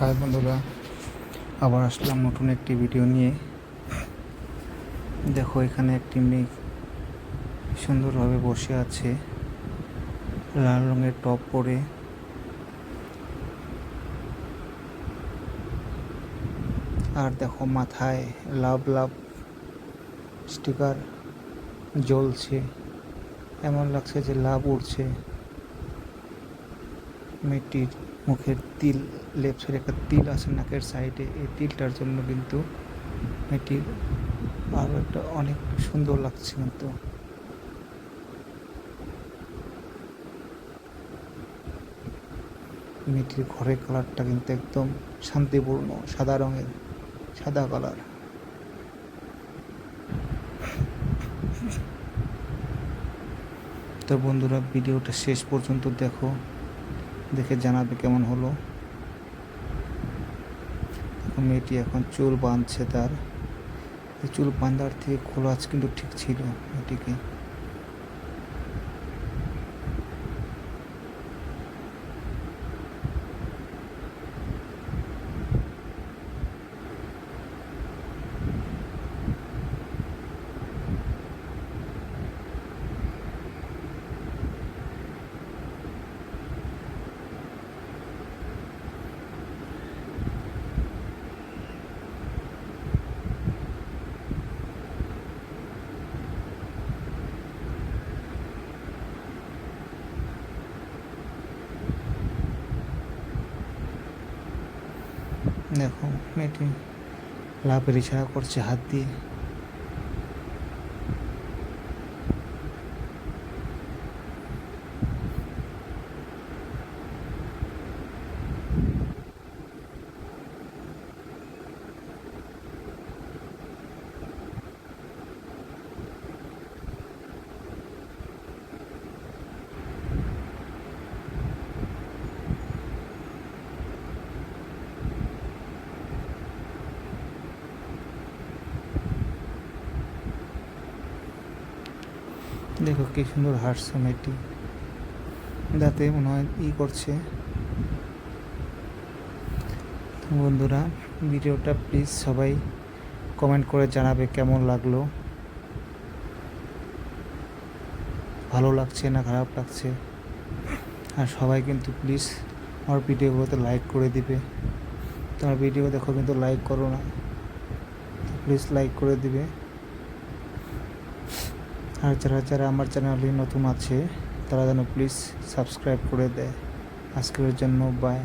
High বন্ধুরা, আবার আসলাম নতুন একটি ভিডিও নিয়ে। দেখো, এখানে একটি মেয়ে সুন্দরভাবে বসে আছে লাল রঙের টপ পরে। আর দেখো, মাথায় লাভ লাভ স্টিকার জ্বলছে, এমন লাগছে যে লাভ উড়ছে। মেয়েটির মুখের তিল, লেফট সাইডে একটা তিল আছে নাকের সাইডে। এই তিলটার জন্য কিন্তু মেয়েটির আরও একটা অনেক সুন্দর লাগছে। কিন্তু মেয়েটির ঘরের কালারটা কিন্তু একদম শান্তিপূর্ণ, সাদা রঙের, সাদা কালার। তো বন্ধুরা, ভিডিওটা শেষ পর্যন্ত দেখো, দেখে জানাবে কেমন হলো। মেয়েটি এখন চুল বাঁধছে। তার চুল বাঁধার থেকে খোলাজ কিন্তু ঠিক ছিল মেয়েটিকে। দেখো, মেয়েটি লাভের ইশারা করছে হাত দিয়ে। দেখো কি সুন্দর হাসছে মেয়েটি, দাঁতে মনে হয় করছে। বন্ধুরা, ভিডিওটা প্লিজ সবাই কমেন্ট করে জানাবে কেমন লাগলো, ভালো লাগছে না খারাপ লাগছে। আর সবাই কিন্তু প্লিজ আমার ভিডিওগুলোতে লাইক করে দিবে। তোমার ভিডিও দেখো কিন্তু লাইক করো না, প্লিজ লাইক করে দিবে। আর যারা যারা আমার চ্যানেলে নতুন আছে তারা যেন প্লিজ সাবস্ক্রাইব করে দেয়। আজকের জন্য বাই।